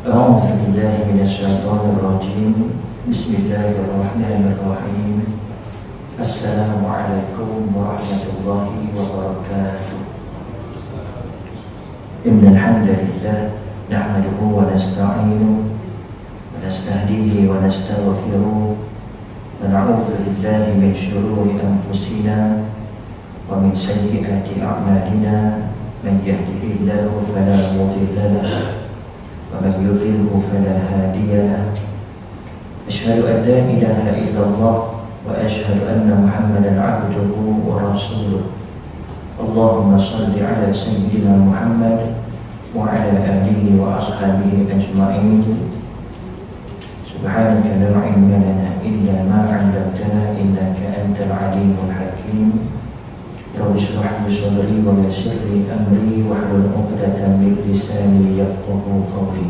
أعوذ بالله من الشيطان الرجيم. بسم الله الرحمن الرحيم. السلام عليكم ورحمة الله وبركاته. إن الحمد لله نحمده ونستعينه ونستهديه ونستغفره ونعوذ بالله من شرور أنفسنا ومن سيئات أعمالنا. من يهده الله فلا مضل له ومن يضلله فلا هادي له. أشهد أن لا إله إلا الله وأشهد أن محمدا عبده ورسوله. اللهم صل على سيدنا محمد وعلى آله وأصحابه أجمعين. سبحانك لا علم لنا إلا ما علمتنا إنك أنت العليم الحكيم. رب اشرح لي صدري ويسر لي أمري واحلل عقدة من لساني يفقهوا قولي.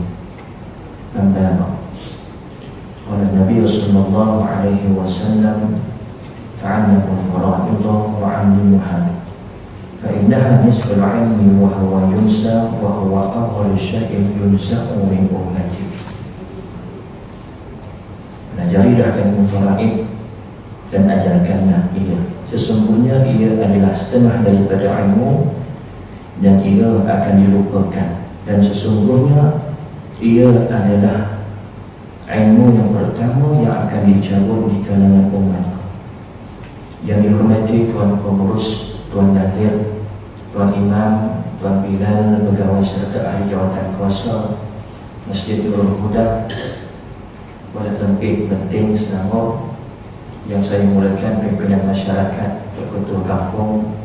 أما بعد، قال النبي صلى الله عليه وسلم: تعلموا الفرائض وعلموها فإنها نصف العلم وهو ينسى وهو أول شيء ينسى من أمتي. Pelajarilah ilmu faraid dan ajarkanlah ia. Sesungguhnya ia adalah setengah daripada ilmu dan ia akan dilupakan. Dan sesungguhnya ia adalah ilmu yang pertama yang akan dicabut di kalangan umat. Yang dihormati Tuan Pengurus, Tuan Nazir, Tuan Imam, Tuan Bilal, pegawai serta ahli jawatan kuasa Masjid Nurul Huda, Walat Lempit, Penting, Selangor, yang saya mulakan pimpinan masyarakat, ketua kampung,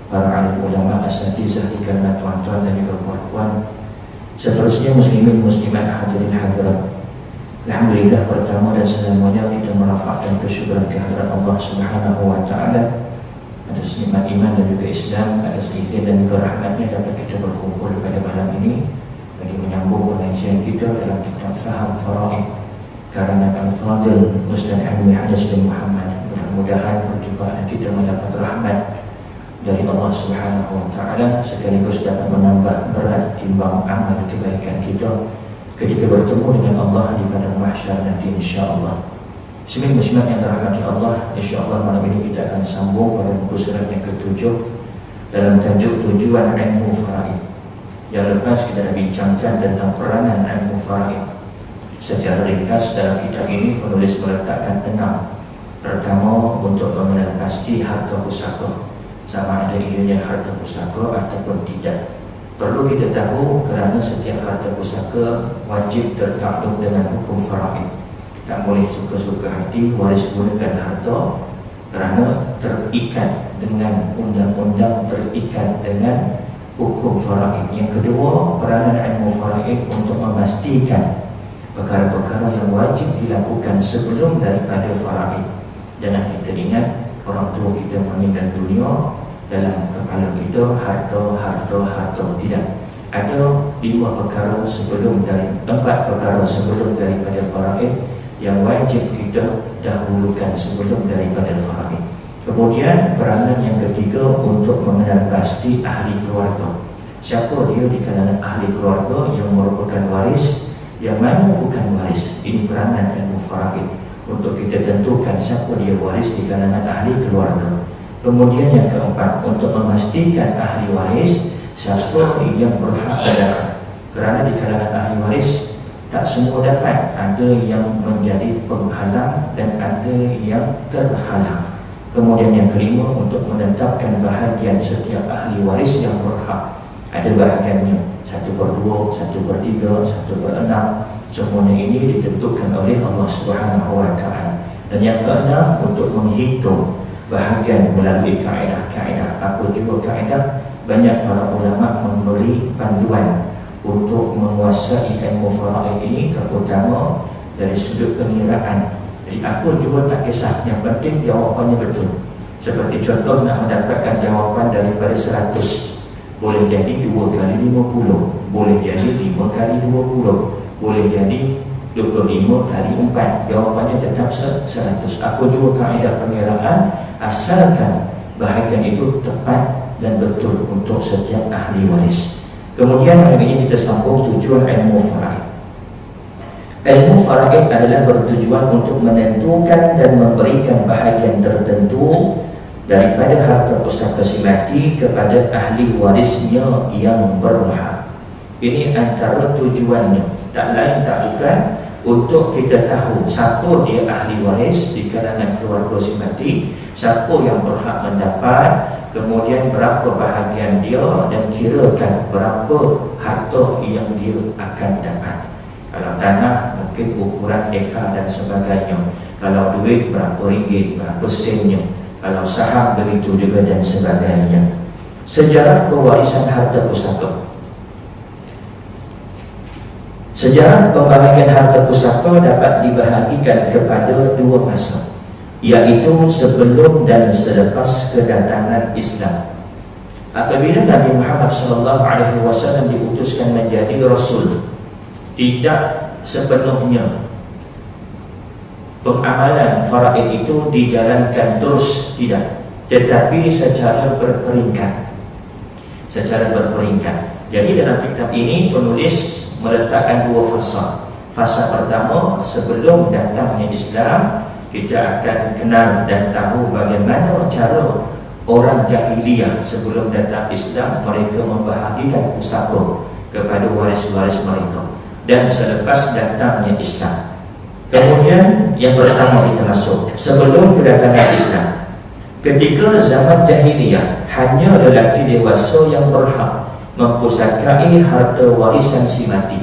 para alim ulama, asatizah di kalangan tuan-tuan dan juga puan-puan, seterusnya muslimin muslimat hadirin hadirat. Alhamdulillah, pertama dan selamanya kita merafakkan kesyukuran kehadirat Allah Subhanahu wa taala atas nikmat iman dan juga Islam, atas izin dan juga rahmatnya dapat kita berkumpul pada malam ini bagi menyambung pengajian kita dalam kitab Faham Faraid karana Al-Fadil Ustaz Hamid Hadas bin Muhammad. Mudah-mudahan perjumpaan kita mendapat rahmat dari Allah Subhanahu wa taala sekaligus dapat menambah berat timbang amal kebaikan kita ketika bertemu dengan Allah di padang mahsyar nanti insya-Allah. Muslimin yang dirahmati Allah, insya-Allah malam ini kita akan sambung pada buku surat yang ke-7 dalam tajuk tujuan ilmu faraid. Yang lepas kita dah bincangkan tentang peranan ilmu faraid. Secara ringkas dalam kitab ini penulis meletakkan 6. Pertama, untuk mengenal pasti harta pusaka, sama ada ianya harta pusaka ataupun tidak. Perlu kita tahu kerana setiap harta pusaka wajib tertakluk dengan hukum faraid. Tak boleh suka-suka hati waris gunakan harta kerana terikat dengan undang-undang, terikat dengan hukum faraid. Yang kedua, peranan ilmu faraid untuk memastikan perkara-perkara yang wajib dilakukan sebelum daripada faraid. Jangan kita ingat orang tua kita meninggal dunia, dalam kepala kita harta. Tidak. Ada 4 perkara sebelum daripada faraid yang wajib kita dahulukan sebelum daripada faraid. Kemudian peranan yang ketiga untuk mengenal pasti ahli keluarga. Siapa dia di kalangan ahli keluarga yang merupakan waris, yang mana bukan waris. Ini peranan ilmu faraid untuk kita tentukan siapa dia waris di kalangan ahli keluarga. Kemudian yang keempat, untuk memastikan ahli waris siapa yang berhak pada. Kerana di kalangan ahli waris tak semua dapat, ada yang menjadi penghalang dan ada yang terhalang. Kemudian yang kelima, untuk menetapkan bahagian setiap ahli waris yang berhak. Ada bahagiannya 1/2, 1/3, 1/6. Semuanya ini ditentukan oleh Allah Subhanahu wa taala. Dan yang keenam, untuk menghitung bahagian melalui kaedah-kaedah. Apa juga kaedah? Banyak para ulama memberi panduan untuk menguasai ilmu faraid ini, terutama dari sudut pengiraan. Jadi apa juga tak kisah, yang penting jawapannya betul. Seperti contoh, nak mendapatkan jawapan daripada 100, boleh jadi 2 kali 50, boleh jadi 5 kali 20, boleh jadi 25 kali 4. Jawapannya tetap 100. Apa juga kaedah pengiraan, asalkan bahagian itu tepat dan betul untuk setiap ahli waris. Kemudian hari ini kita sambung tujuan ilmu faraid. Ilmu faraid adalah bertujuan untuk menentukan dan memberikan bahagian tertentu daripada harta pusaka si mati kepada ahli warisnya yang berhak. Ini antara tujuannya, tak lain tak bukan untuk kita tahu siapa dia ahli waris di kalangan keluarga si mati, siapa yang berhak mendapat, kemudian berapa bahagian dia, dan kirakan berapa harta yang dia akan dapat. Kalau tanah mungkin ukuran ekar dan sebagainya, kalau duit berapa ringgit, berapa sennya, kalau saham begitu juga dan sebagainya. Sejarah pewarisan harta pusaka. Sejarah pembahagian harta pusaka dapat dibahagikan kepada dua masa, iaitu sebelum dan selepas kedatangan Islam. Apabila Nabi Muhammad SAW diutuskan menjadi Rasul, tidak sepenuhnya pengamalan faraid itu dijalankan terus, tidak, tetapi secara berperingkat. Jadi dalam kitab ini penulis meletakkan dua fasa. Fasa pertama, sebelum datangnya Islam, kita akan kenal dan tahu bagaimana cara orang jahiliyah sebelum datang Islam mereka membahagikan pusaka kepada waris-waris mereka. Dan selepas datangnya Islam, kemudian yang pertama kita masuk sebelum kedatangan Islam. Ketika zaman jahiliyah, hanya lelaki dewasa yang berhak mempusakai harta warisan si mati.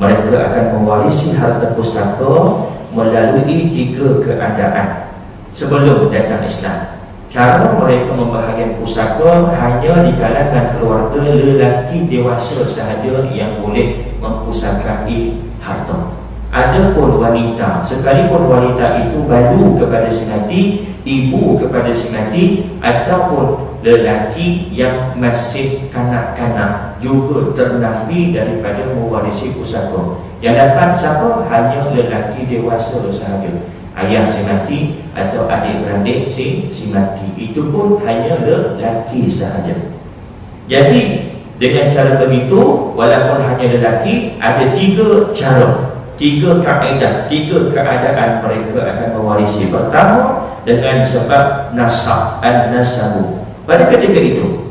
Mereka akan mewarisi harta pusaka melalui tiga keadaan sebelum datang Islam. Cara mereka membahagikan pusaka hanya di kalangan keluarga lelaki dewasa sahaja yang boleh mempusakai harta. Adapun wanita, sekalipun wanita itu badu kepada si mati, ibu kepada si mati, ataupun lelaki yang masih kanak-kanak, juga ternafi daripada mewarisi pusaka. Yang dapat siapa? Hanya lelaki dewasa sahaja, ayah si mati atau adik-beradik si mati. Itu pun hanya lelaki sahaja. Jadi dengan cara begitu, walaupun hanya lelaki, ada tiga cara, tiga kaedah, tiga keadaan mereka akan mewarisi. Pertama, dengan sebab nasab, an-nasabu. Pada ketika itu,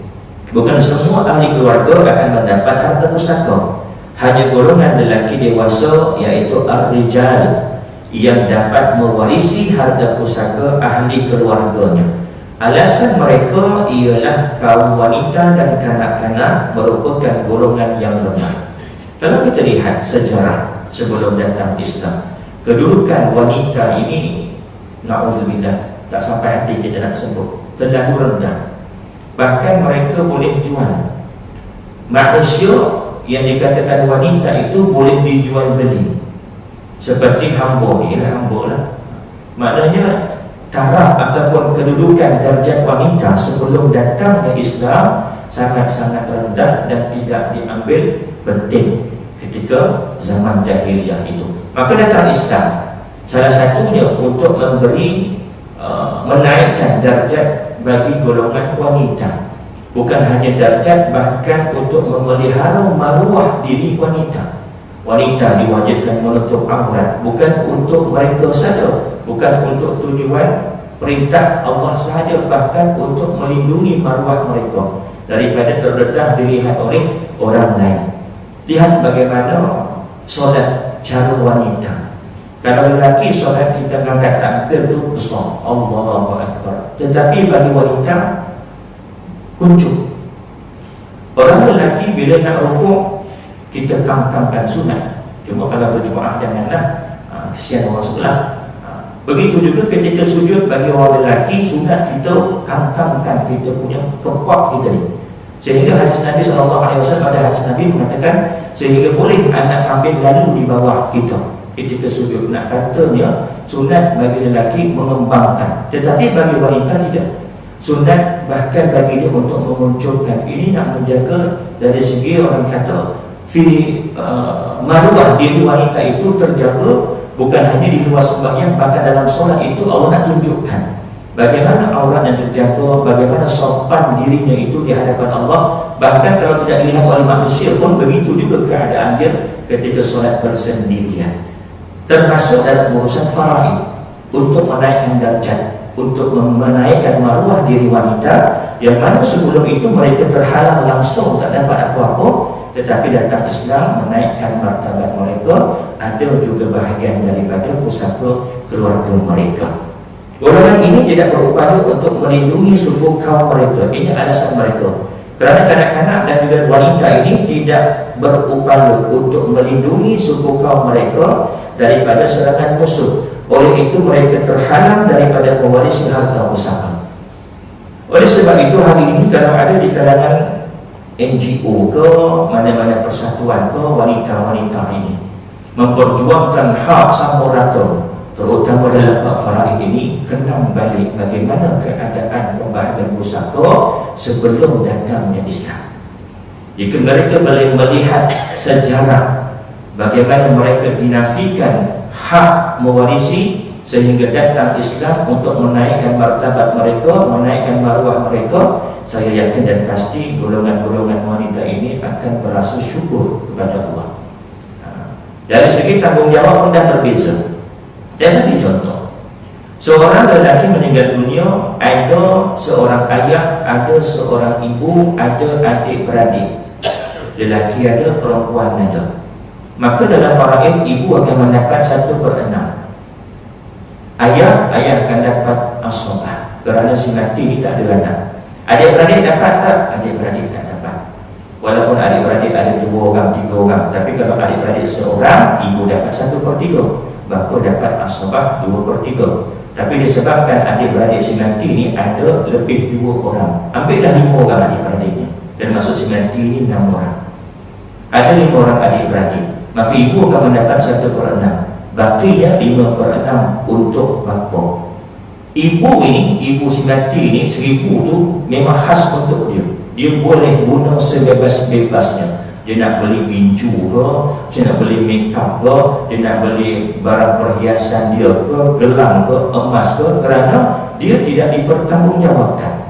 bukan semua ahli keluarga akan mendapat harta pusaka. Hanya golongan lelaki dewasa, iaitu ar-rijal, yang dapat mewarisi harta pusaka ahli keluarganya. Alasan mereka ialah kaum wanita dan kanak-kanak merupakan golongan yang lemah. Kalau kita lihat sejarah sebelum datang Islam, kedudukan wanita ini, na'udzubillah, tak sampai hati kita nak sebut, terlalu rendah. Bahkan mereka boleh jual. Manusia yang dikatakan wanita itu boleh dijual beli, seperti hamba. Ialah hamba lah. Maknanya taraf ataupun kedudukan darjat wanita sebelum datangnya Islam sangat-sangat rendah dan tidak diambil penting ketika zaman jahiliyah itu. Maka datang Islam, salah satunya untuk memberi menaikkan darjat bagi golongan wanita. Bukan hanya darjat, bahkan untuk memelihara maruah diri wanita. Wanita diwajibkan menutup aurat, bukan untuk mereka saja, bukan untuk tujuan perintah Allah sahaja, bahkan untuk melindungi maruah mereka daripada terdedah dilihat oleh orang lain. Lihat bagaimana solat cara wanita. Kalau lelaki solat kita angkat takbir tu besar, Allahu Akbar. Tetapi bagi wanita kuncup. Orang lelaki bila nak rukuk kita kangkangkan sunat. Cuma kalau berjemaah janganlah, kesian orang sebelah. Begitu juga ketika sujud bagi orang lelaki, sunat kita kangkangkan kita punya kepak kita ni. Sehingga hadis Nabi SAW, ada hadis Nabi mengatakan sehingga boleh anak kambing lalu di bawah kita ketika sujud. Nak katanya sunat bagi lelaki mengembangkan, tetapi bagi wanita tidak. Sunat bahkan bagi dia untuk memunculkan. Ini nak menjaga dari segi orang kata maruah diri wanita itu terjaga, bukan hanya di luar sembahyang, bahkan dalam solat itu Allah nak tunjukkan bagaimana aurat yang terjaga, bagaimana sopan dirinya itu di hadapan Allah. Bahkan kalau tidak dilihat oleh manusia pun begitu juga keadaan dia ketika solat bersendirian. termasuk dalam urusan faraid, untuk menaikkan derajat, untuk menaikkan maruah diri wanita, yang mana sebelum itu mereka terhalang langsung, tak dapat apa-apa, tetapi datang Islam menaikkan martabat mereka. Ada juga bahagian daripada pusaka keluarga mereka. Golongan ini tidak berupaya untuk melindungi suku kaum mereka. Ini alasan mereka. Kerana kanak-kanak dan juga wanita ini tidak berupaya untuk melindungi suku kaum mereka daripada serangan musuh. Oleh itu mereka terhalang daripada mewarisi harta pusaka. Oleh sebab itu hari ini kalau ada di kalangan NGO ke mana-mana persatuan ke, wanita-wanita ini memperjuangkan hak sama rata, terutama dalam bab faraid ini, kenang balik bagaimana keadaan pembahagian pusaka sebelum datangnya Islam. Jika mereka boleh melihat sejarah bagaimana mereka dinafikan hak mewarisi, sehingga datang Islam untuk menaikkan martabat mereka, menaikkan maruah mereka, saya yakin dan pasti golongan-golongan wanita ini akan berasa syukur kepada Allah. Dari segi tanggungjawab pun dah berbeza. Dan bagi contoh, seorang lelaki meninggal dunia, ada seorang ayah, ada seorang ibu, ada adik-beradik. Lelaki ada, perempuan ada. Maka dalam faraid, ibu akan mendapat 1/6. Ayah akan dapat asabah, kerana si mati ni tak ada anak. Adik-beradik dapat tak? Adik-beradik tak dapat. Walaupun adik-beradik ada 2 orang, 3 orang, tapi kalau adik-beradik seorang, ibu dapat 1/3, bapa dapat asabah 2/3. Tapi disebabkan adik-beradik si mati ni ada lebih 2 orang, ambillah 5 orang adik-beradiknya, dan maksud si mati ni 6 orang. Ada 5 orang adik-beradik, maka ibu akan mendapat 1/6. Bakinya 5/6 untuk bapa. Ibu ini, ibu si mati ini, 1000 tu memang khas untuk dia. Dia boleh guna sebebas-bebasnya. Dia nak beli gincu ke, dia nak beli makeup ke, dia nak beli barang perhiasan dia ke, gelang ke, emas ke, kerana dia tidak dipertanggungjawabkan.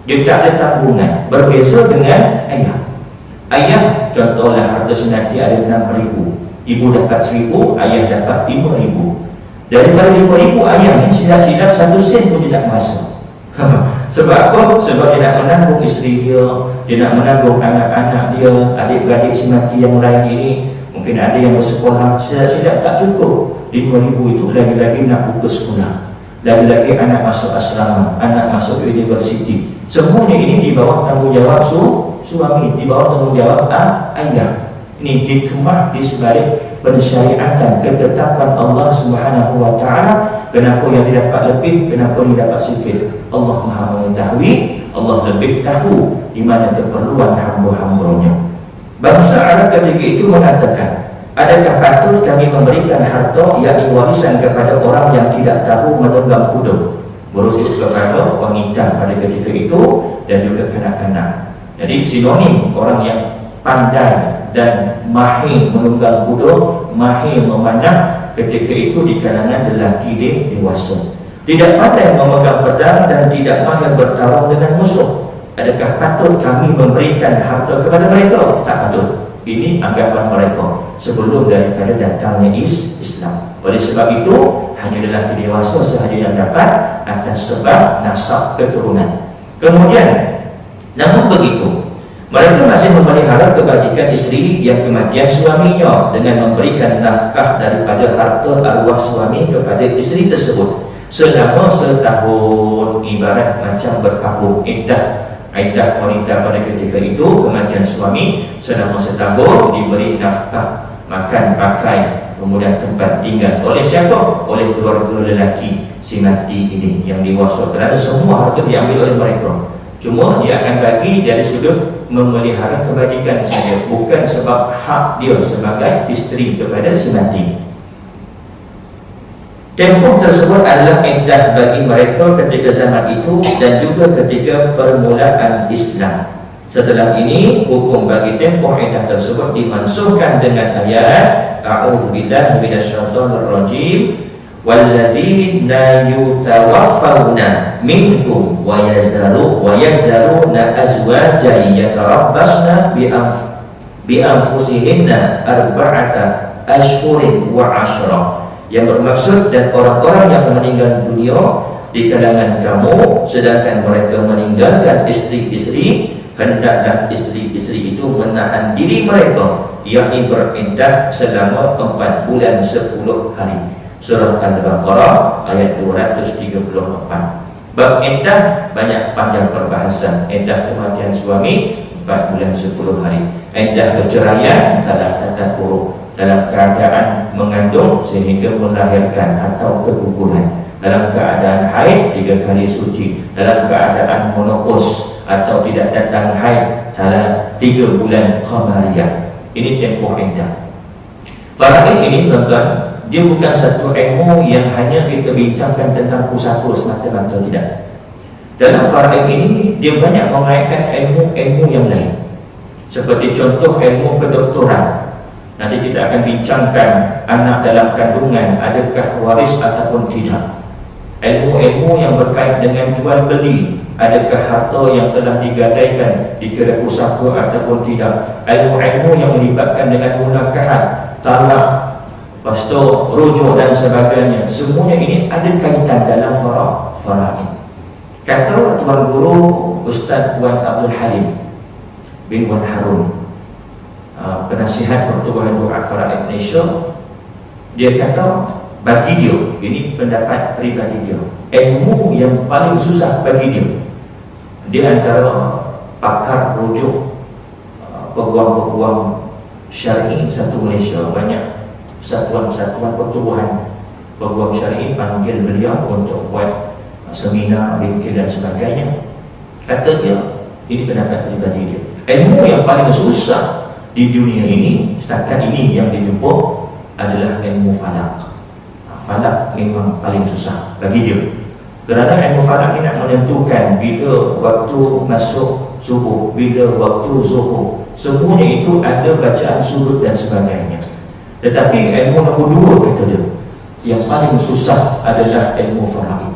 Dia tak ada tanggungan. Berbeza dengan ayah. Ayah, contohlah harta senati ada 6,000. Ibu dapat 1,000, ayah dapat 5,000. Daripada 5,000, ayah ni silap-silap 1 sen pun dia tak merasa. Sebab apa? Sebab dia nak menanggung isteri dia nak menanggung anak-anak dia, adik-beradik si mati yang lain ini. Mungkin ada yang bersekolah, silap-silap tak cukup. 5,000 itu lagi-lagi nak buka sekolah, lagi-lagi anak masuk asrama, anak masuk universiti. Semuanya ini di bawah tanggungjawab suami, di bawah tanggungjawab ayah. Ini hikmah di sebalik pensyariatan ketetapan Allah Subhanahu wa taala. Kenapa yang didapat lebih, kenapa didapat sikit? Allah Maha mengetahui, Allah lebih tahu di mana keperluan hamba-hambanya. Bangsa Arab ketika itu mengatakan, adakah patut kami memberikan harta yakni warisan kepada orang yang tidak tahu menunggang kuda? Merujuk kepada wanita pada ketika itu dan juga kanak-kanak. Jadi sinonim orang yang pandai dan mahir menunggang kuda, mahir memanah ketika itu di kalangan lelaki dewasa. Tidak pandai memegang pedang dan tidak mahir bertarung dengan musuh. Adakah patut kami memberikan harta kepada mereka? Tak patut. Ini anggapan mereka sebelum daripada datangnya Islam. Oleh sebab itu, hanya lelaki dewasa sahaja yang dapat atas sebab nasab keturunan. Kemudian, namun begitu, mereka masih memelihara kebajikan isteri yang kematian suaminya dengan memberikan nafkah daripada harta arwah suami kepada isteri tersebut selama setahun, ibarat macam berkabung iddah wanita pada ketika itu kematian suami selama setahun, diberi nafkah, makan, pakai, kemudian tempat tinggal. Oleh siapa? Oleh keluarga lelaki si mati ini yang dewasa, kerana semua harta diambil oleh mereka. Cuma dia akan bagi dari sudut memelihara kebajikan saja, bukan sebab hak dia sebagai isteri kepada si mati. Tempoh tersebut adalah iddah bagi mereka ketika zaman itu dan juga ketika permulaan Islam. Setelah ini, hukum bagi tempoh iddah tersebut dimansuhkan dengan ayat A'udzubillahi minasyaitonirrajim, walladzina yutawaffawna minkum wa yazaruna azwajan yatarabbasna bi anfusihinna arba'ata ashhurin wa ashra, yang bermaksud dan orang-orang yang meninggal dunia di kalangan kamu sedangkan mereka meninggalkan isteri-isteri, hendaklah isteri-isteri itu menahan diri mereka, yakni beriddah selama 4 bulan 10 hari. Surah Al-Baqarah ayat 234. Bab iddah banyak panjang perbahasan. Iddah kematian suami 4 bulan 10 hari. Iddah perceraian salah satu kurung dalam keadaan mengandung sehingga melahirkan atau keguguran, dalam keadaan haid 3 kali suci, dalam keadaan menopause atau tidak datang haid dalam 3 bulan qamariyah. Ini tempoh iddah. Faraid ini tuan-tuan, dia bukan satu ilmu yang hanya kita bincangkan tentang pusaka semata-mata, tidak. Dalam faraid ini dia banyak mengaitkan ilmu-ilmu yang lain. Seperti contoh ilmu kedoktoran. Nanti kita akan bincangkan anak dalam kandungan adakah waris ataupun tidak. Ilmu-ilmu yang berkait dengan jual beli, adakah harta yang telah digadaikan dikira pusaka ataupun tidak. Ilmu-ilmu yang melibatkan dengan munakahat, talak, lepas tu rujuk dan sebagainya, semuanya ini ada kaitan dalam faraid. Kata Tuan Guru Ustaz Wan Abdul Halim bin Wan Harun, penasihat Pertubuhan Doa Faraid Malaysia, dia kata bagi dia, ini pendapat peribadi dia, ilmu yang paling susah bagi dia antara pakar rujuk peguam-peguam syar'i satu Malaysia. Banyak satuan-satuan pertubuhan peguam syar'i panggil beliau untuk buat seminar, bingkil dan sebagainya. Kata dia, ini pendapat pribadi dia, ilmu yang paling susah di dunia ini setakat ini yang dijumpa adalah ilmu falak. Falak memang paling susah bagi dia, kerana ilmu falak ini nak menentukan bila waktu masuk subuh, bila waktu zuhur, semuanya itu ada bacaan sudut dan sebagainya. Tetapi ilmu nombor 2 kata dia, yang paling susah adalah ilmu faraid.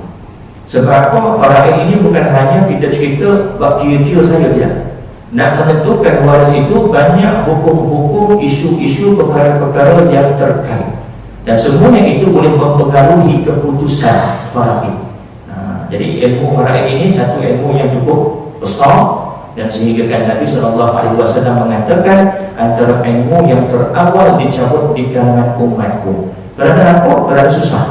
Sebab apa? Faraid ini bukan hanya kita cerita bab kira-kira saja, tidak. Nak menentukan waris itu banyak hukum-hukum, isu-isu, perkara-perkara yang terkait, dan semuanya itu boleh mempengaruhi keputusan faraid. Jadi ilmu faraid ini satu ilmu yang cukup besar, dan sehingga kan Nabi SAW mengatakan antara ilmu yang terawal dicabut di kalangan umatku. Kerana apa? Kerana susah.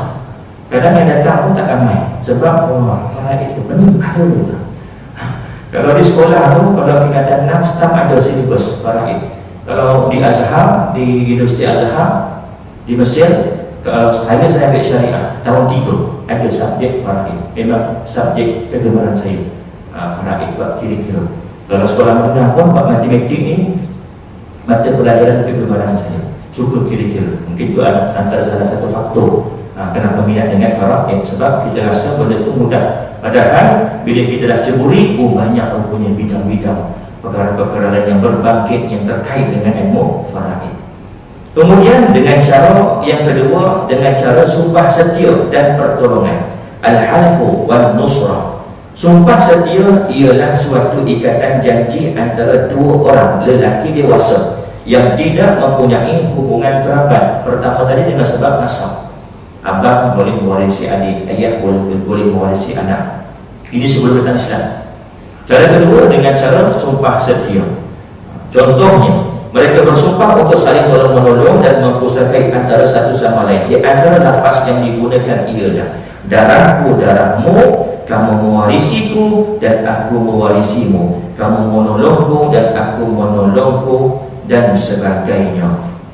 Kadang yang datang pun tak ramai. Sebab faraid itu pening ada juga. Kalau di sekolah tu, kalau tingkatan 6 setiap ada silibus faraid. Kalau di Azhar, di Universiti Azhar di Mesir, kalau saya ambil syariah tahun 3 ada subjek faraid. Memang subjek kegemaran saya, faraid buat kira-kira. Kalau sekolah menengah pun buat matematik ni mata pelajaran kegemaran saya, suka kira-kira. Mungkin itu antara salah satu faktor kenapa minat dengan faraid, sebab kita rasa benda itu mudah. Padahal bila kita dah ceburi, banyak punya bidang-bidang perkara-perkara lain yang berbangkit yang terkait dengan ilmu faraid. Kemudian dengan cara yang kedua, dengan cara sumpah setia dan pertolongan, al-halfu wal nusrah. Sumpah setia ialah suatu ikatan janji antara 2 orang lelaki dewasa yang tidak mempunyai hubungan kerabat. Pertama tadi dengan sebab nasab, abang boleh mewarisi adik, ayah boleh mewarisi anak. Ini sebelum datang Islam. Cara kedua dengan cara sumpah setia. Contohnya, mereka bersumpah untuk saling tolong menolong dan mempusakai antara satu sama lain. Di antara lafaz yang digunakan ialah darahku darahmu, kamu mewarisiku dan aku mewarisimu, kamu menolongku dan aku menolongku, dan sebagainya.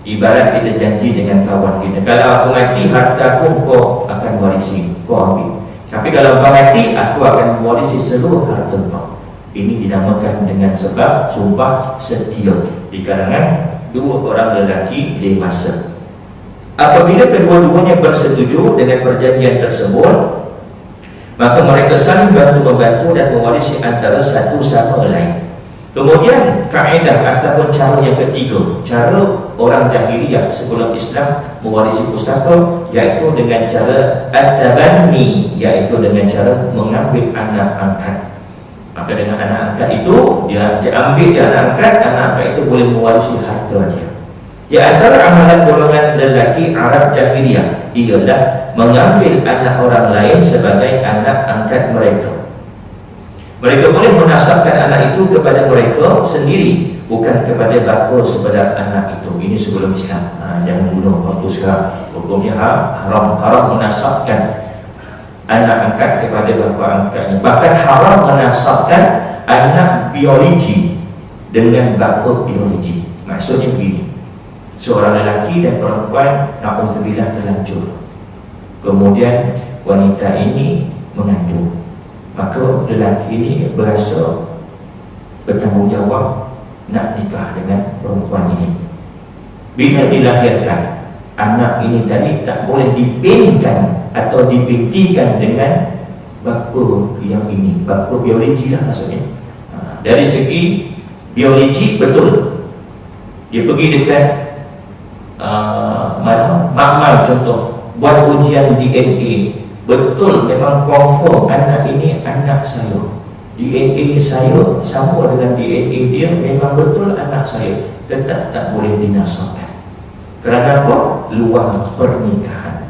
Ibarat kita janji dengan kawan kita, kalau aku mati hartaku kau akan warisi, kau ambil. Tapi kalau kau mati, aku akan mewarisi seluruh harta kau. Ini dinamakan dengan sebab sumpah setia di kalangan 2 orang lelaki dewasa. Apabila kedua-duanya bersetuju dengan perjanjian tersebut, maka mereka saling bantu-membantu dan mewarisi antara satu sama lain. Kemudian kaedah ataupun cara yang ketiga, cara orang jahiliyah sebelum Islam mewarisi pusaka, iaitu dengan cara at-tabanni, iaitu dengan cara mengambil anak angkat. Maka dengan anak angkat itu dia ambil dia anak angkat itu boleh mewarisi harta dia. Di antara amalan golongan lelaki Arab jahiliyah ialah mengambil anak orang lain sebagai anak angkat mereka. Mereka boleh menasabkan anak itu kepada mereka sendiri, bukan kepada bapa sebenar anak itu. Ini sebelum Islam. Jangan bunuh waktu sekarang. Hukumnya haram menasabkan anak angkat kepada bapa angkatnya. Bahkan haram menasabkan anak biologi dengan bapa biologi. Maksudnya begini, seorang lelaki dan perempuan na'udzubillah terlanjur, kemudian wanita ini mengandung, maka lelaki ini berasa bertanggungjawab nak nikah dengan perempuan ini. Bila dilahirkan, anak ini tadi tak boleh dibinkan atau dibintikan dengan bapa yang ini, bapa biologi lah maksudnya. Dari segi biologi betul, dia pergi dekat makmal contoh, buat ujian DNA, betul memang confirm anak ini anak saya, DNA saya sama dengan DNA dia, memang betul anak saya, tetap tak boleh dinasabkan. Kerana apa? Luar pernikahan.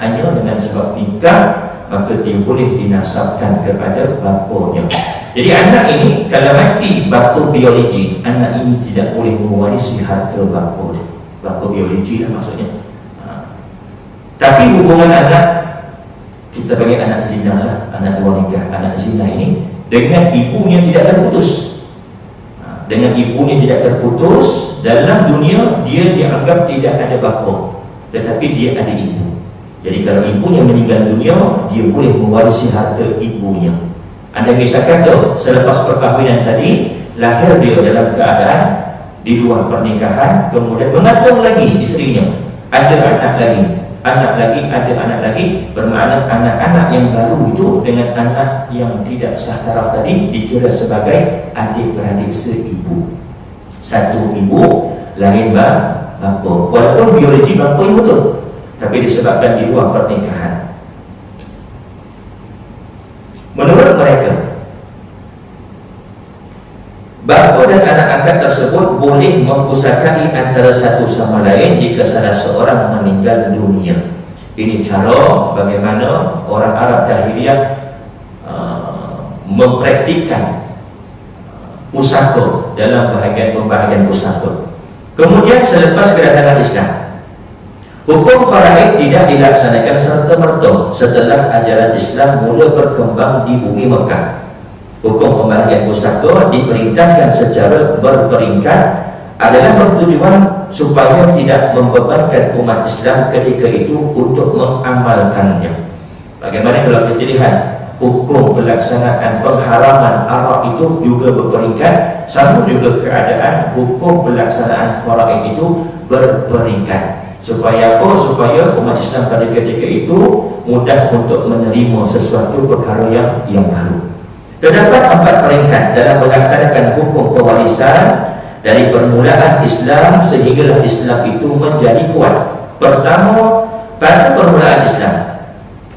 Hanya dengan sebab nikah maka dia boleh dinasabkan kepada bapanya. Jadi anak ini kalau mati bapa biologi, anak ini tidak boleh mewarisi harta bapa dia. Bapa biologi lah maksudnya. Tapi hubungan anak, kita panggil anak zina lah, anak luar nikah, anak zina ini dengan ibunya tidak terputus. Dengan ibunya tidak terputus, dalam dunia dia dianggap tidak ada bapa, tetapi dia ada ibu. Jadi kalau ibunya meninggal dunia, dia boleh mewarisi harta ibunya. Anda bisa kata selepas perkahwinan tadi, lahir dia dalam keadaan di luar pernikahan, kemudian mengandung lagi isterinya, ada anak lagi, ada anak lagi, bermakna anak-anak yang baru itu dengan anak yang tidak sah taraf tadi dikira sebagai adik-beradik seibu. Satu ibu, lain bapa. Walaupun biologi bapa yang betul, tapi disebabkan di luar pernikahan. Menurut mereka, bapa dan anak angkat tersebut boleh mempusakai antara satu sama lain jika salah seorang meninggal dunia. Ini cara bagaimana orang Arab jahiliyah mempraktikkan pusaka dalam pembahagian pusaka. Kemudian selepas kedatangan Islam, hukum faraid tidak dilaksanakan serta-merta setelah ajaran Islam mula berkembang di bumi Mekah. Hukum pembahagian pusaka diperintahkan secara berperingkat adalah bertujuan supaya tidak membebankan umat Islam ketika itu untuk mengamalkannya. Bagaimana kalau kita lihat hukum pelaksanaan pengharaman arak itu juga berperingkat, sama juga keadaan hukum pelaksanaan faraid itu berperingkat. Supaya apa? Supaya umat Islam pada ketika itu mudah untuk menerima sesuatu perkara yang baru. Terdapat 4 peringkat dalam melaksanakan hukum pewarisan dari permulaan Islam sehinggalah Islam itu menjadi kuat. Pertama, pada permulaan Islam,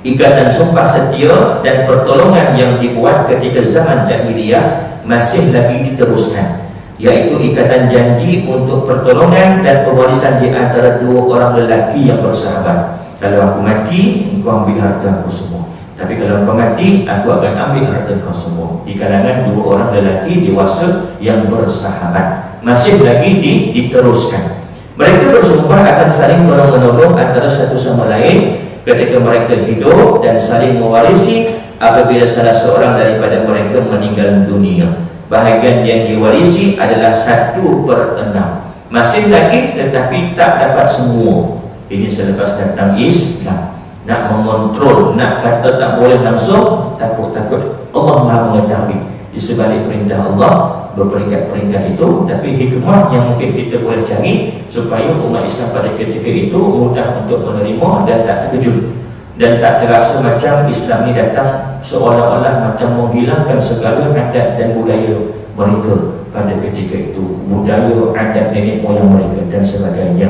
ikatan sumpah setia dan pertolongan yang dibuat ketika zaman jahiliyah masih lagi diteruskan, yaitu ikatan janji untuk pertolongan dan pewarisan di antara 2 orang lelaki yang bersahabat. Kalau aku mati, engkau ambil harta aku semua, tapi kalau engkau mati, aku akan ambil harta kau semua. Di kalangan 2 orang lelaki dewasa yang bersahabat, masih lagi diteruskan. Mereka bersumpah akan saling tolong-menolong antara satu sama lain ketika mereka hidup dan saling mewarisi apabila salah seorang daripada mereka meninggal dunia. Bahagian yang diwarisi adalah 1/6. Masih lagi tetapi tak dapat semua. Ini selepas datang Islam. Nak mengontrol, nak kata tak boleh langsung, takut-takut. Allah Maha mengetahui di sebalik perintah Allah berperingkat-peringkat itu, tapi hikmah yang mungkin kita boleh cari supaya umat Islam pada ketika itu mudah untuk menerima dan tak terkejut dan tak terasa macam Islam ni datang seolah-olah macam menghilangkan segala adat dan budaya mereka pada ketika itu, budaya, adat nenek moyang mereka dan sebagainya.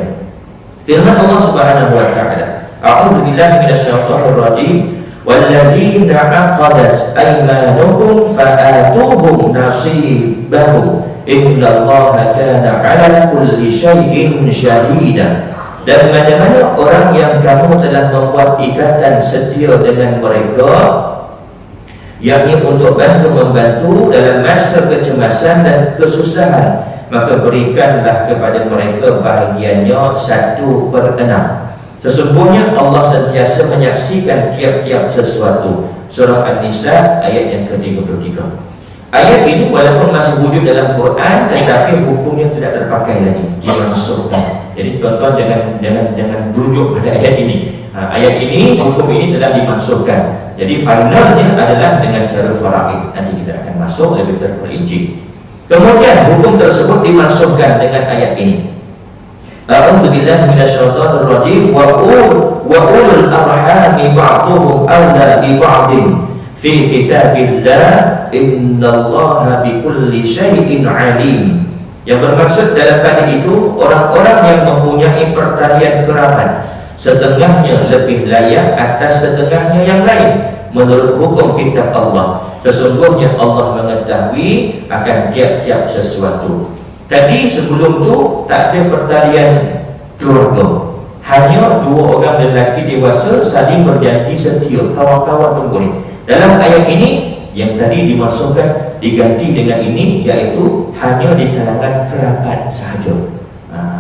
Firman Allah Subhanahu wa taala, a'udzubillahi minasyaitonir rajim, walladzina 'aqadat aymanukum fa'atuhum bahum innallaha kana ala kulli syai'in syahida. Dan mana-mana orang yang kamu telah membuat ikatan setia dengan mereka, yakni untuk membantu dalam masa kecemasan dan kesusahan, maka berikanlah kepada mereka bahagiannya 1/6. Sesungguhnya Allah sentiasa menyaksikan tiap-tiap sesuatu. Surah An-Nisa ayat yang ke-33. Ayat ini walaupun masih wujud dalam Quran, tetapi hukumnya tidak terpakai lagi, dimansuhkan. Jadi tuan-tuan jangan rujuk pada ayat ini. Ayat ini, hukum ini telah dimansuhkan. Jadi finalnya adalah dengan cara faraid. Nanti kita akan masuk lebih terperinci. Kemudian hukum tersebut dimansuhkan dengan ayat ini. A'udzubillahi minasyaitonir rajim. Wa ulul arhami ba'dhum awla bi ba'din fi kitabillah innallaha bikulli syai'in alim. Yang bermaksud dalam pada itu orang-orang yang mempunyai pertalian kerabat, setengahnya lebih layak atas setengahnya yang lain menurut hukum kitab Allah. Sesungguhnya Allah mengetahui akan tiap-tiap sesuatu. Tadi sebelum tu tak ada pertalian keluarga, hanya dua orang lelaki dewasa saling berjanji setia, kawan-kawan pun boleh. Dalam ayat ini yang tadi dimaksudkan diganti dengan ini, iaitu hanya di kalangan kerabat sahaja.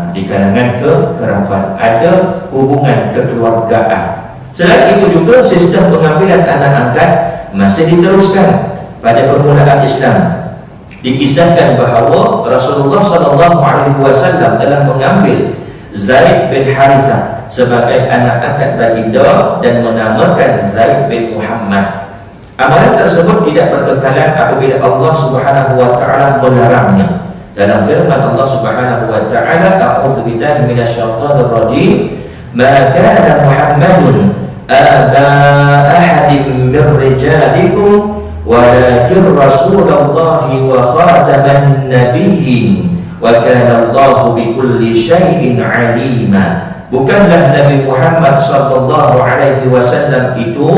Di kalangan kerabat ada hubungan kekeluargaan. Selain itu juga sistem pengambilan anak angkat masih diteruskan pada permulaan Islam. Dikisahkan bahawa Rasulullah SAW telah mengambil Zaid bin Harithah sebagai anak angkat baginda dan menamakan Zaid bin Muhammad. Amalan tersebut tidak berkekalan apabila Allah Subhanahu wa taala melarangnya. Dalam firman Allah Subhanahu wa taala, a'udzubillahi minasyaitonir rajim, ma kana Muhammadun aba ahadin min rijalikum walakin rasulullahi wa khataman nabiyyin wa kana Allahu bikulli syai'in alima. Bukanlah Nabi Muhammad sallallahu alaihi wasallam itu,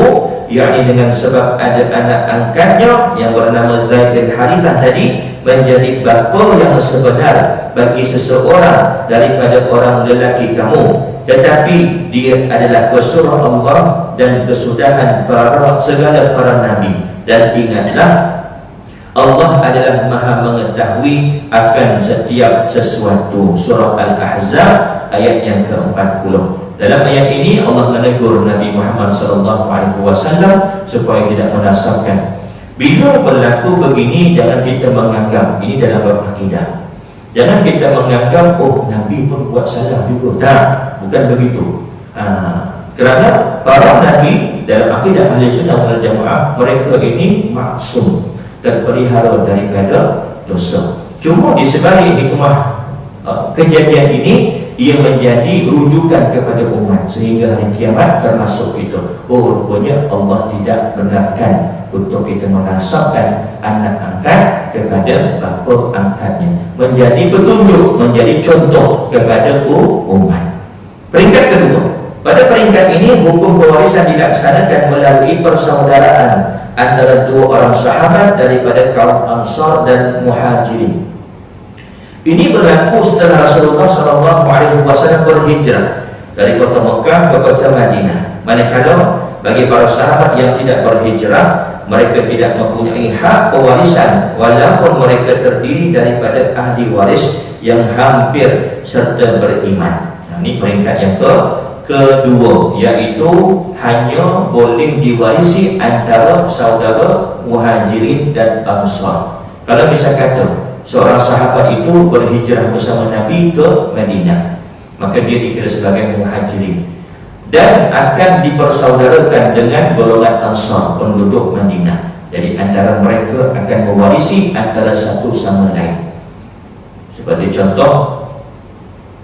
yakni dengan sebab ada anak angkatnya yang bernama Zaid bin Harithah tadi, menjadi bapa yang sebenar bagi seseorang daripada orang lelaki kamu, tetapi dia adalah pesuruh Allah dan kesudahan segala para nabi. Dan ingatlah, Allah adalah maha mengetahui akan setiap sesuatu. Surah Al-Ahzab ayat yang ke-40. Dalam ayat ini Allah menegur Nabi Muhammad SAW supaya tidak menasabkan. Bila berlaku begini, jangan kita menganggap ini dalam bab akidah. Jangan kita menganggap Nabi pun buat salah juga. Tak, bukan begitu. Kerana para Nabi dalam akidah Ahli Sunnah wal Jamaah, mereka ini maksum, terpelihara daripada dosa. Cuma di sebalik hikmah kejadian ini, ia menjadi rujukan kepada umat sehingga hari kiamat termasuk kita. Rupanya Allah tidak benarkan untuk kita menasabkan anak angkat kepada bapa angkatnya. Menjadi petunjuk, menjadi contoh kepada umat. Peringkat kedua, pada peringkat ini hukum pewarisan dilaksanakan melalui persaudaraan antara dua orang sahabat daripada kaum Ansar dan Muhajirin. Ini berlaku setelah Rasulullah SAW berhijrah dari kota Mekah ke kota Madinah. Manakala bagi para sahabat yang tidak berhijrah, mereka tidak mempunyai hak pewarisan walaupun mereka terdiri daripada ahli waris yang hampir serta beriman. Ini peringkat yang kedua, iaitu hanya boleh diwarisi antara saudara Muhajirin dan Ansar. Kalau misal kata seorang sahabat itu berhijrah bersama Nabi ke Madinah, maka dia dikira sebagai Muhajirin dan akan dipersaudarakan dengan golongan Ansar, penduduk Madinah. Jadi antara mereka akan mewarisi antara satu sama lain. Seperti contoh,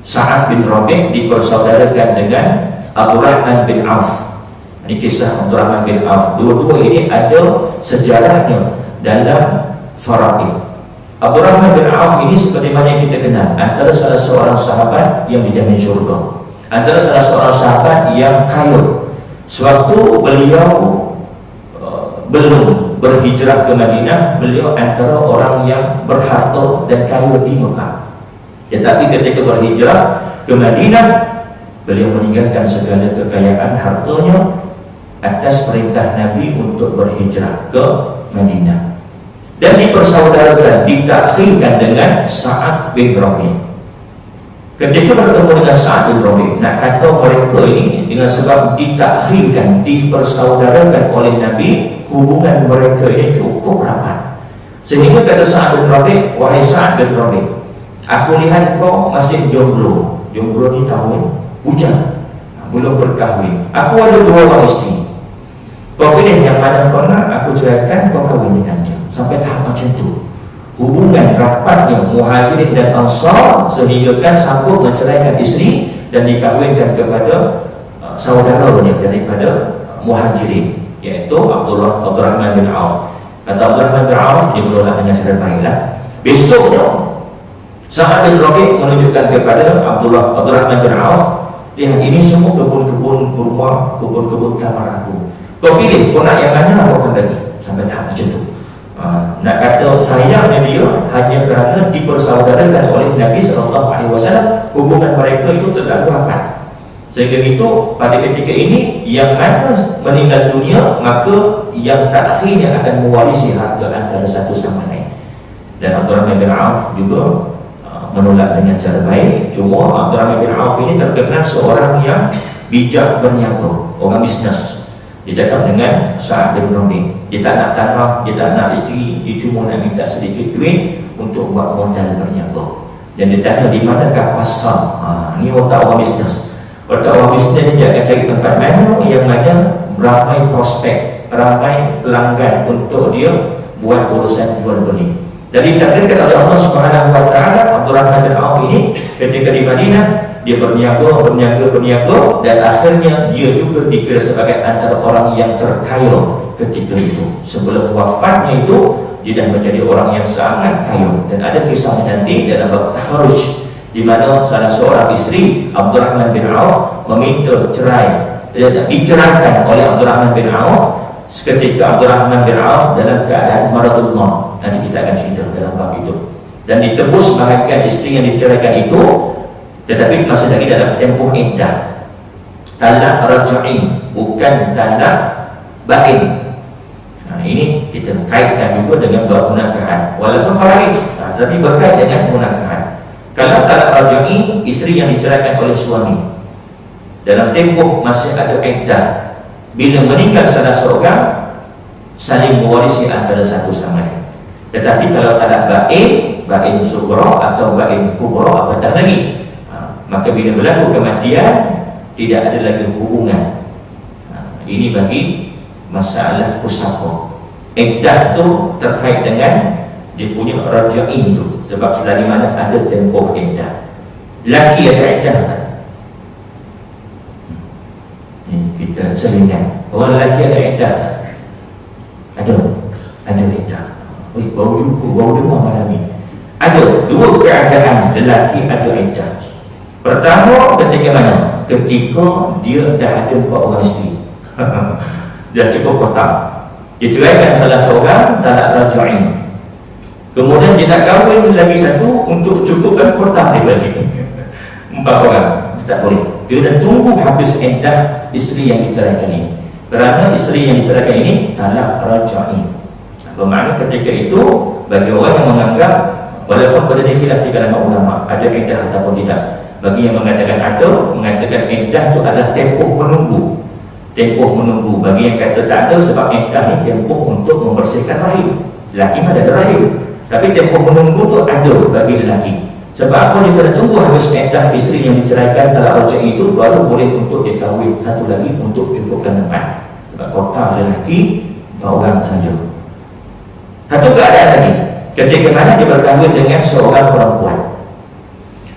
Sa'ad bin Rabi' dipersaudarakan dengan Abdurrahman bin Auf. Ini kisah Abdurrahman bin Auf. Dua-dua ini ada sejarahnya dalam faraid. Abdurrahman bin Auf ini seperti mana kita kenal, antara salah seorang sahabat yang dijamin syurga, antara salah seorang sahabat yang kaya. Sewaktu beliau belum berhijrah ke Madinah, beliau antara orang yang berharta dan kaya di Mekah. Tetapi ketika berhijrah ke Madinah, beliau meninggalkan segala kekayaan hartanya atas perintah Nabi untuk berhijrah ke Madinah. Dan dipersaudarakan, ditakhirkan dengan Sa'ad bin Rabi'. Ketika bertemu dengan Sa'ad bin Rabi', nak kata mereka ini dengan sebab ditakhirkan, dipersaudarakan oleh Nabi, hubungan mereka ini cukup rapat. Sehingga kata Sa'ad bin Rabi', wahai Sa'ad bin Rabi', aku lihat kau masih jomblo. Jomblo ni tahu, bujang, belum berkahwin. Aku ada 2 orang isteri. Kau pilih yang mana kau nak, aku ceraikan, kau kahwin dengan dia. Sampai tahap macam tu. Hubungan rapatnya Muhajirin dan Ansar sehingga kan sanggup menceraikan isteri dan dikahwinkan kepada saudaranya daripada Muhajirin, iaitu Abdurrahman bin Auf. Kata Abdurrahman bin Auf, dia menolak dengan cara baiklah. Besoknya Sa'ad bin Rabi' menunjukkan kepada Abdurrahman bin Auf, lihat ini semua kebun-kebun kurma, kebun-kebun tamar aku. Kau pilih, kau nak yang mana, aku akan bagi. Sampai tahap macam tu. Nak kata sayangnya dia hanya kerana dipersaudarakan oleh Nabi SAW, hubungan mereka itu terlalu rapat. Sehingga itu pada ketika ini yang mana meninggal dunia, maka yang takhirnya akan mewarisi harta antara satu sama lain. Dan Abdurrahman bin Auf juga menolak dengan cara baik. Cuma Abdurrahman bin Auf ini terkenal seorang yang bijak berniaga, orang bisnes. Dia cakap dengan Sa'ad bin Rabi', dia tak nak tanah, dia tak nak isteri, dia cuma nak minta sedikit duit untuk buat modal berniaga. Dan dia tanya di manakah pasar. Ini otak orang bisnes. Otak orang bisnes dia akan cari tempat mana yang mana ramai prospek, ramai pelanggan untuk dia buat urusan jual beli. Jadi ditakdirkan oleh Allah Subhanahu wa taala, Abdurrahman bin Auf ini ketika di Madinah dia berniaga dan akhirnya dia juga dikira sebagai antara orang yang terkaya ketika itu. Sebelum wafatnya itu dia dah menjadi orang yang sangat kaya. Dan ada kisahnya nanti dalam bab taharruj, di mana salah seorang isteri Abdurrahman bin Auf meminta cerai, diceraikan oleh Abdurrahman bin Auf seketika Abdurrahman bin Auf dalam keadaan maradullah. Nanti kita akan cerita dalam bab itu. Dan ditebus bahagian isteri yang diceraikan itu, tetapi masih lagi dalam tempoh iddah. Talak raj'i, bukan talak bain. Ini kita kaitkan juga dengan bab munakahan, walaupun faraid, tapi berkait dengan munakahan. Kalau talak raj'i, isteri yang diceraikan oleh suami dalam tempoh masih ada iddah, bila meninggal salah seorang, saling mewarisi antara satu sama lain. Tetapi kalau talak bain sughra atau bain kubra, apatah lagi, maka bila berlaku kematian tidak ada lagi hubungan. Ini bagi masalah pusaka. Iddah tu terkait dengan dia punya raja'in tu, sebab selagi mana ada tempoh iddah. Laki ada iddah tak? Kita selingan, orang lelaki ada iddah tak? Ada iddah. Baru jumpa, baru dengar malam ni. Ada 2 keadaan lelaki ada iddah. Pertama, ketika mana? Ketika dia dah ada 4 orang isteri. Dah cukup kotak. Dia ceraikan salah seorang, talak raj'i. Kemudian dia nak kahwin lagi satu untuk cukupkan kotak dia balik. 4 orang. Tak boleh. Dia dah tunggu habis iddah isteri yang diceraikan ini. Kerana isteri yang diceraikan ini talak raj'i. Bermakna ketika itu bagi orang yang menganggap, walaupun berada khilaf di kalangan ulama, ada iddah ataupun tidak. Bagi yang mengatakan ada, mengatakan iddah itu adalah tempoh menunggu. Tempoh menunggu. Bagi yang kata tak ada, sebab iddah ni tempoh untuk membersihkan rahim. Lelaki mana ada rahim, tapi tempoh menunggu tu ada bagi lelaki. Sebab apa dia kena tunggu habis iddah isteri yang diceraikan talak raj'i itu, baru boleh untuk dikahwin satu lagi untuk cukupkan tempat. Sebab kota lelaki 4 orang saja. Satu keadaan lagi, ketika mana dia berkahwin dengan seorang perempuan,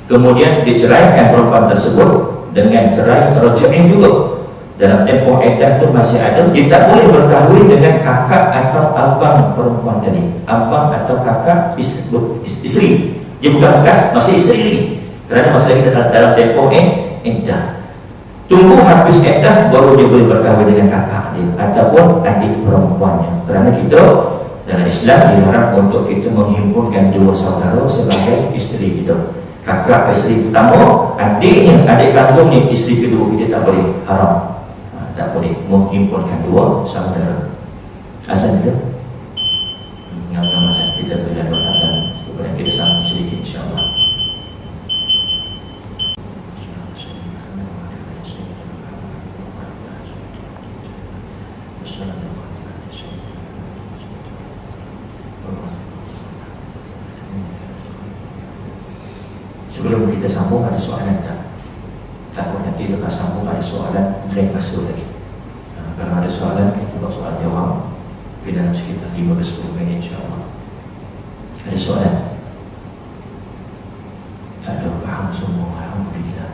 kemudian diceraikan perempuan tersebut dengan cerai raj'i juga. Dalam tempoh iddah itu masih ada, dia tak boleh berkahwin dengan kakak atau abang perempuan tadi, abang atau kakak isteri. Dia bukan bekas, masih isteri lagi, kerana masih lagi dalam tempoh iddah. Tunggu habis iddah baru dia boleh berkahwin dengan kakak dia. ataupun adik perempuannya. Kerana kita dalam Islam dilarang untuk kita menghimpunkan dua saudara sebagai isteri kita. Kakak isteri pertama, adiknya, adik kandung ni isteri kedua, kita tak boleh, haram. Tak boleh menghimpunkan dua saudara. Azan kita ngam-ngam azan kita berikan berkatan kepada kita sambung sedikit insyaAllah. Sebelum kita sambung, ada soalan tak? Takut nanti lepas sambung ada soalan break masuk lagi. Kalau ada soalan, kita buat soalan jawab mungkin dalam sekitar 5 ke 10 minit insyaAllah. Ada soalan? Tak ada, faham semua, alhamdulillah.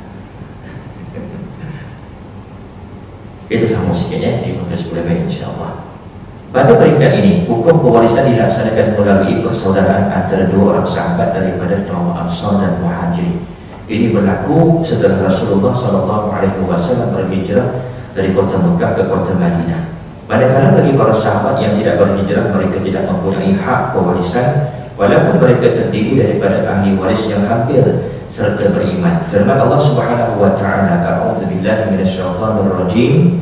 Kita sambung sikit ya, 5 ke 10 minit insyaAllah. Pada peringkat ini, hukum pewarisan dilaksanakan melalui persaudaraan antara dua orang sahabat daripada kaum Ansar dan Muhajirin. Ini berlaku setelah Rasulullah SAW berhijrah dari kota Mekah ke kota Madinah. Manakala bagi para sahabat yang tidak berhijrah, mereka tidak mempunyai hak pewarisan walaupun mereka terdiri daripada ahli waris yang hampir serta beriman. Firman Allah Subhanahu wa taala, "A'udzubillahi minasyaitonir rajim.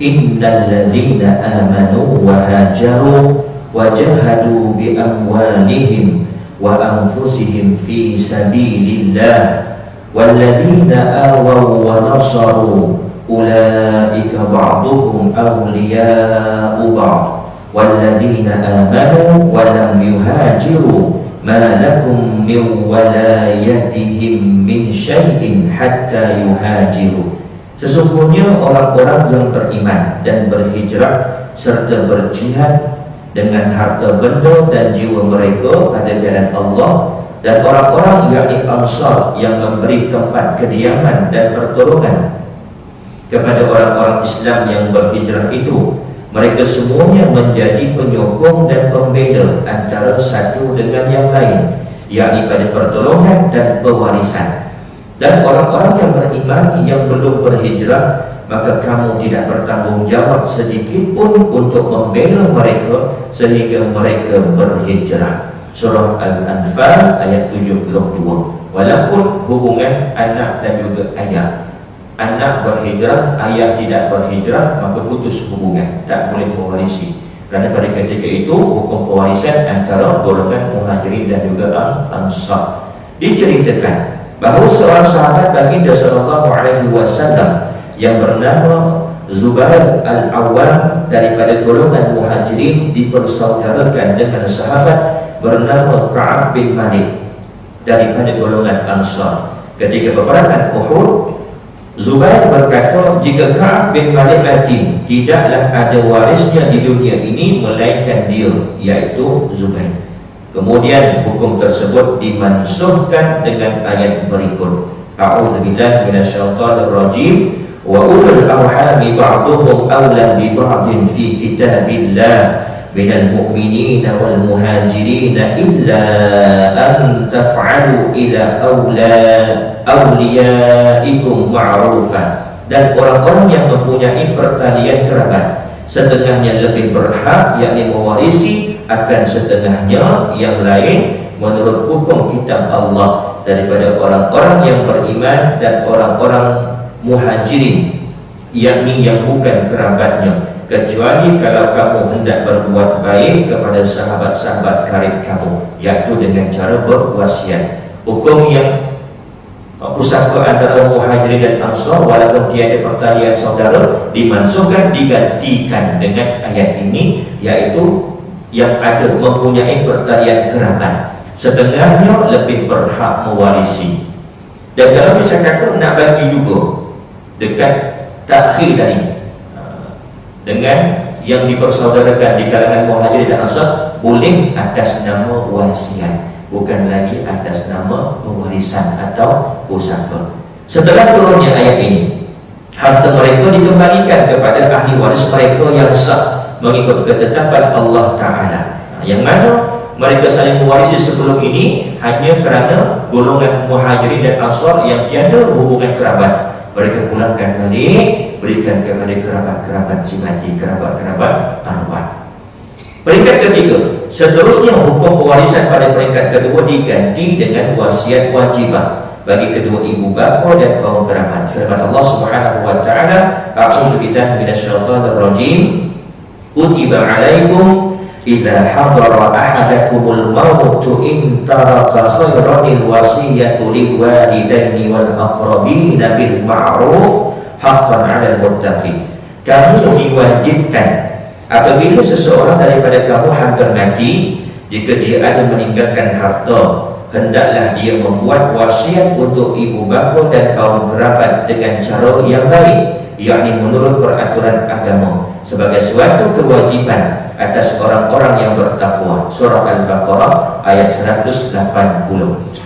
Innal ladzina amanu wa hajaru wa jahadu bi amwalihim wa anfusihim fi sabilillah wal ladzina awaw wa nasaru ulaika ba'duhum awliya'u ba'd wal ladzina amanu wa lam yuhajiru ma lakum min walayatihim min syai'in hatta yuhajiru." Sesungguhnya orang-orang yang beriman dan berhijrah serta berjihad dengan harta benda dan jiwa mereka pada jalan Allah, dan orang-orang yakni Ansar yang memberi tempat kediaman dan pertolongan kepada orang-orang Islam yang berhijrah itu, mereka semuanya menjadi penyokong dan pembela antara satu dengan yang lain, yakni pada pertolongan dan pewarisan. Dan orang-orang yang beriman yang belum berhijrah, maka kamu tidak bertanggungjawab sedikit pun untuk membela mereka sehingga mereka berhijrah. Surah Al-Anfal ayat 72. Walaupun hubungan anak dan juga ayah, anak berhijrah, ayah tidak berhijrah, maka putus hubungan, tak boleh mewarisi. Kerana pada ketika itu hukum pewarisan antara golongan Muhajirin dan juga Ansar. Diceritakan bahawa seorang sahabat baginda sallallahu alaihi wasallam yang bernama Zubair Al-Awwam daripada golongan Muhajirin dipersaudarakan dengan sahabat bernama Ka'ab bin Malik daripada golongan Ansar. Ketika peperangan Uhud, Zubair berkata, jika Ka'ab bin Malik mati, tidaklah ada warisnya di dunia ini melainkan dia, iaitu Zubair. Kemudian hukum tersebut dimansuhkan dengan ayat berikut, A'udzubillahi minasyaitonir rajim, wa ulul arhami ba'duhum awla bi ba'din fi kitabillah minal mu'minina wal muhajirina illa an taf'alu ila awliyaikum ma'rufan. Dan orang-orang yang mempunyai pertalian kerabat, setengahnya lebih berhak yakni mewarisi akan setengahnya yang lain menurut hukum kitab Allah daripada orang-orang yang beriman dan orang-orang Muhajirin, yakni yang bukan kerabatnya, kecuali kalau kamu hendak berbuat baik kepada sahabat-sahabat karib kamu, iaitu dengan cara berwasiat. Hukum yang pusaka antara Muhajirin dan Ansar walaupun tiada pertalian saudara dimansuhkan, digantikan dengan ayat ini, iaitu yang ada mempunyai pertalian kerabat, setengahnya lebih berhak mewarisi. Dan kalau bisa kata nak bagi juga dekat takhir tadi dengan yang dipersaudarakan di kalangan Muhajirin dan Ansar, boleh atas nama wasiat, bukan lagi atas nama pewarisan atau pusaka. Setelah turunnya ayat ini, harta mereka dikembalikan kepada ahli waris mereka yang sah mengikut ketetapan Allah Ta'ala, yang mana mereka saling mewarisi sebelum ini hanya kerana golongan Muhajirin dan Ansar yang tiada hubungan kerabat, mereka pulangkan balik, berikan kepada kerabat-kerabat si mati, kerabat-kerabat arwah. Peringkat ketiga, seterusnya hukum pewarisan pada peringkat kedua diganti dengan wasiat wajibah bagi kedua ibu bapa dan kaum kerabat. Firman Allah Subhanahu wa taala, a'udzu billahi minasyaitonir rajim, kutiba 'alaikum idza hadara ahadakumul maut in taraka khairan wasiyatu lil walidaini wal aqrabina bil ma'ruf haqqan 'alal muttaqin. Kamu diwajibkan apabila seseorang daripada kamu hampir mati, jika dia ada meninggalkan harta, hendaklah dia membuat wasiat untuk ibu bapa dan kaum kerabat dengan cara yang baik, yakni menurut peraturan agama, sebagai suatu kewajipan atas orang-orang yang bertakwa. Surah Al-Baqarah ayat 180.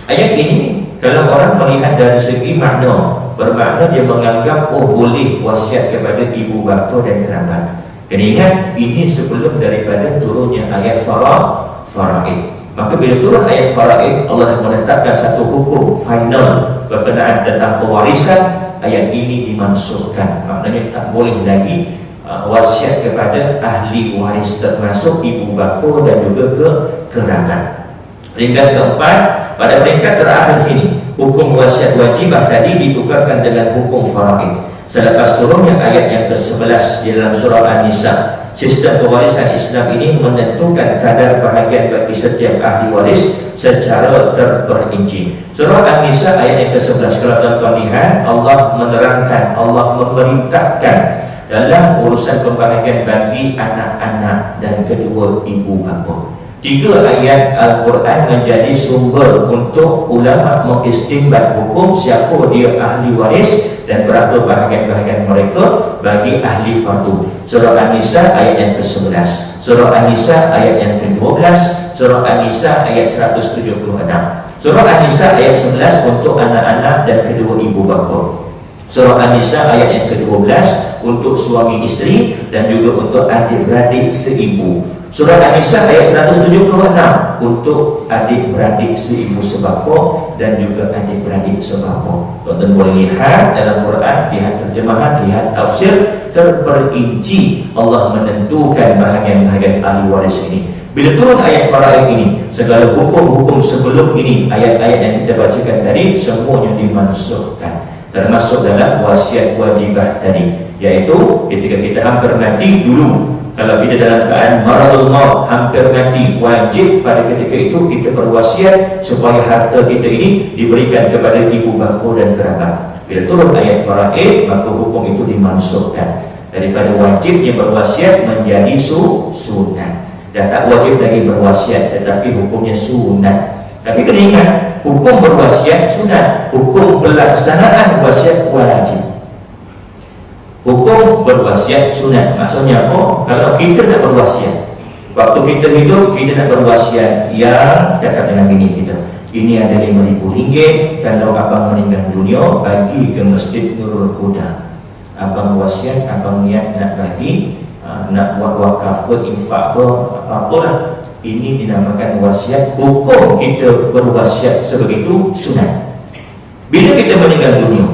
Ayat ini kalau orang melihat dari segi makna, bermakna dia menganggap boleh wasiat kepada ibu bapa dan kerabat. Dan ingat, ini sebelum daripada turunnya ayat faraid. Maka bila turun ayat faraid, Allah dah menetapkan satu hukum final berkenaan tentang pewarisan. Ayat ini dimansuhkan, maknanya tak boleh lagi wasiat kepada ahli waris, termasuk ibu bapa dan juga kerabat. Peringkat keempat, pada peringkat terakhir ini, hukum wasiat wajibah tadi ditukarkan dengan hukum faraid. Selepas turunnya ayat yang ke-11 di dalam surah An-Nisa, sistem pewarisan Islam ini menentukan kadar bahagian bagi setiap ahli waris secara terperinci. Surah An-Nisa ayat yang ke-11, kalau tuan-tuan lihat, Allah menerangkan, Allah memerintahkan dalam urusan pembahagian bagi anak-anak dan kedua ibu bapa. 3 ayat Al-Quran menjadi sumber untuk ulama mengistinbat hukum siapa dia ahli waris dan berapa bahagian-bahagian mereka bagi ahli fardu. Surah An-Nisa ayat yang ke-11, Surah An-Nisa ayat yang ke-12, Surah An-Nisa ayat 176. Surah An-Nisa ayat 11 untuk anak-anak dan kedua ibu bapa. Surah An-Nisa ayat yang ke-12 untuk suami isteri dan juga untuk adik-beradik seibu. Surah An-Nisa ayat 176 untuk adik-beradik seibu sebapa dan juga adik-beradik sebapa. Tuan-tuan boleh lihat dalam Quran, lihat terjemahan, lihat tafsir, terperinci Allah menentukan bahagian-bahagian ahli waris ini. Bila turun ayat faraid ini, segala hukum-hukum sebelum ini, ayat-ayat yang kita bacakan tadi, semuanya dimansuhkan, termasuk dalam wasiat wajibah tadi, iaitu ketika kita hampir mati dulu, kalau kita dalam keadaan maradul maut, hampir mati, wajib pada ketika itu kita berwasiat supaya harta kita ini diberikan kepada ibu bapa dan kerabat. Bila turun ayat faraid, maka hukum itu dimansuhkan daripada wajibnya berwasiat menjadi sunat. Dah tak wajib lagi berwasiat, tetapi hukumnya sunat. Tapi kena ingat, hukum berwasiat sunat, hukum pelaksanaan wasiat wajib. Hukum berwasiat sunat, maksudnya apa? Kalau kita nak berwasiat, waktu kita hidup, kita nak berwasiat, yang cakap dengan bini kita, ini ada RM5,000, kalau abang meninggal dunia, bagi ke Masjid Nurul Huda. Abang wasiat, abang niat nak bagi, nak buat wakaf ke, infak ke, apa-apalah. Ini dinamakan wasiat. Hukum kita berwasiat sebegitu sunat. Bila kita meninggal dunia,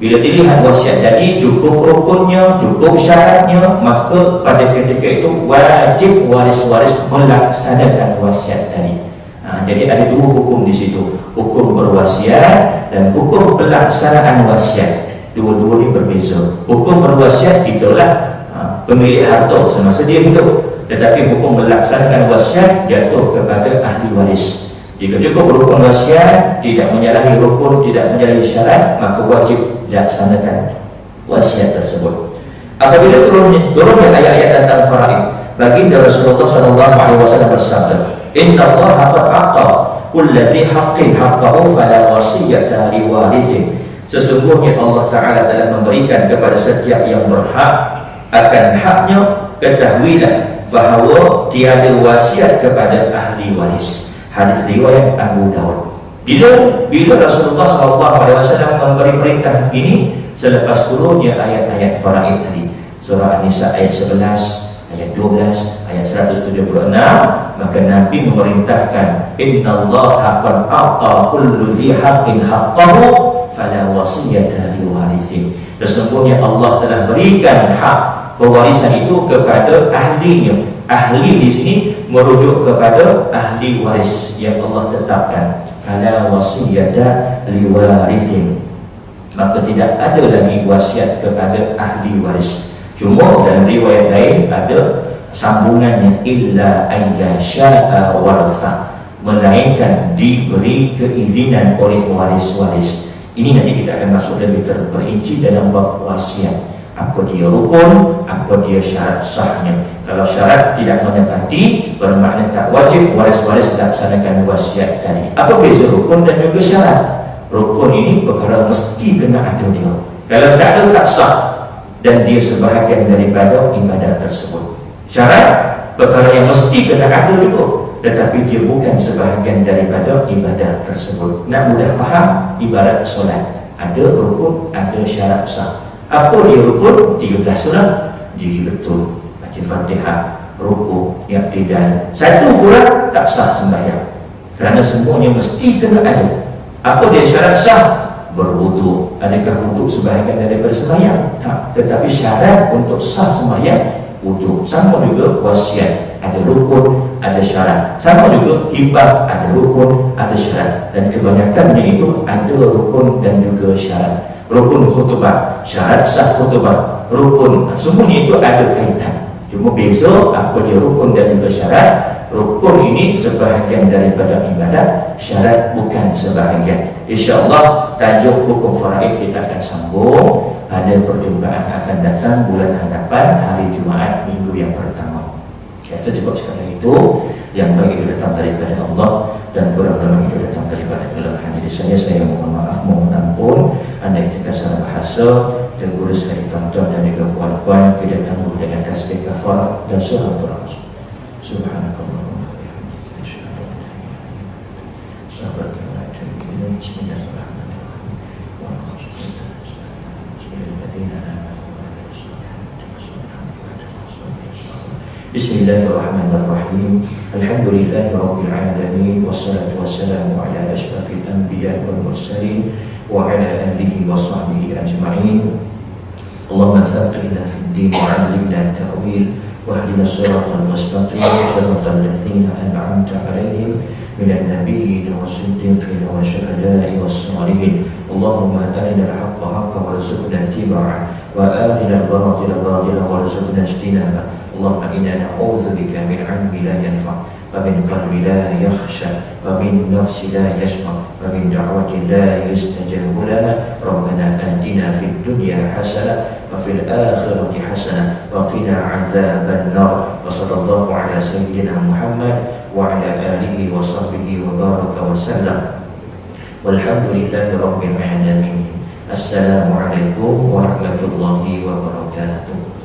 bila dilihat wasiat tadi cukup rukunnya, cukup syaratnya, maka pada ketika itu wajib waris-waris melaksanakan wasiat tadi. Jadi ada 2 hukum di situ, hukum berwasiat dan hukum pelaksanaan wasiat. Dua-dua ini berbeza. Hukum berwasiat kitalah pemilik harta semasa dia hidup, tetapi hukum melaksanakan wasiat jatuh kepada ahli waris. Jika cukup rukun wasiat, tidak menyalahi rukun, tidak menyalahi syarat, maka wajib dilaksanakan wasiat tersebut. Apabila turunnya ayat-ayat tentang faraid, baginda Rasulullah SAW bersabda, Inna Allah qad a'ta kulli dzi haqqin haqqahu fala wasiyata li warithin. Sesungguhnya Allah Ta'ala telah memberikan kepada setiap yang berhak akan haknya. Ketahuilah bahawa tiada wasiat kepada ahli waris. Hadis riwayat Abu Daud. Bila Rasulullah SAW memberi perintah ini selepas turunnya ayat-ayat faraid tadi, surah An-Nisa ayat 11, ayat 12, ayat 176, maka Nabi memerintahkan, Innallaha qad a'ta kullu dzi haqqin haqqahu fala wasiyata liwarithin. Sesungguhnya Allah telah berikan hak pewarisan itu kepada ahlinya. Ahli di sini merujuk kepada ahli waris yang Allah tetapkan. Fala wasiyata liwarithin, maka tidak ada lagi wasiat kepada ahli waris. Cuma dalam riwayat lain ada sambungannya, illa ayyasha'a waratha, melainkan diberi keizinan oleh waris-waris. Ini nanti kita akan masuk lebih terperinci dalam bab wasiat. Apa dia rukun, apa dia syarat sahnya. Kalau syarat tidak menepati, bermakna tak wajib waris-waris laksanakan wasiat tadi. Apa beza rukun dan juga syarat? Rukun ini perkara mesti kena ada dia. Kalau tak ada, tak sah, dan dia sebahagian daripada ibadat tersebut. Syarat perkara yang mesti kena ada juga, tetapi dia bukan sebahagian daripada ibadat tersebut. Nak mudah faham, ibarat solat, ada rukun, ada syarat sah. Apa dia rukun? 13 lah. Diri betul, baca Fatihah, rukuk, i'tidal. Satu pula tak sah sembahyang, kerana semuanya mesti kena ada. Apa dia syarat sah? Berwuduk. Adakah wuduk sebahagian daripada sembahyang? Tak. Tetapi syarat untuk sah sembahyang wuduk. Sama juga wasiat, ada rukun, ada syarat. Sama juga hibah, ada rukun, ada syarat. Dan kebanyakannya itu ada rukun dan juga syarat. Rukun khutbah, syarat sah khutbah, rukun, semuanya itu ada kaitan. Cuma beza apa dia rukun dan juga syarat. Rukun ini sebahagian daripada ibadat, syarat bukan sebahagian. InsyaAllah tajuk hukum faraid kita akan sambung pada perjumpaan akan datang bulan hadapan, hari Jumaat minggu yang pertama. Ya, cukup sekali itu. Yang baik itu datang daripada Allah, dan kurang-kurang itu datang daripada kelemahan diri saya mohon maaf, mohon ampun. Andai kita salah bahasa dan guru sekali tuan-tuan dan juga puan-puan, tidak tangguh dengan tasbih kafarah dan salawat Rasul. Subhanakallahumma wa bihamdika, asyhadu an la ilaha illa anta, astaghfiruka wa atubu ilaik. Bismillahirrahmanirrahim. Wa Bismillahirrahmanirrahim. Alhamdulillahi rabbil alamin, wassalatu wassalamu ala asyrafil anbiya wal mursalin wa ala alihi wa sahbihi ajma'in. Allahumma faqihna fid din wa 'allimna at-ta'wil wahdina siratal mustaqim, siratal ladzina an'amta 'alaihim minan nabiyyin was-siddiqin wasyuhada'i was-shalihin. Allahumma arina al-haqqa haqqan warzuqna ittiba'ah wa arina al-batila batilan warzuqna ijtinabah. Allahumma inna na'udzubika min 'ilmin la yanfa' wa min qalbin la yakhsha wa min nafsin la yashma wa min da'watin la yustajabu laha. Rabbana atina fid dunya hasanah wa fil akhirati hasanah wa qina 'adzaban nar. Wa sallallahu ala sayyidina Muhammad wa ala alihi wa sahbihi wa baraka wa sallam. Walhamdulillahi rabbil alamin. Assalamualaikum warahmatullahi wabarakatuh.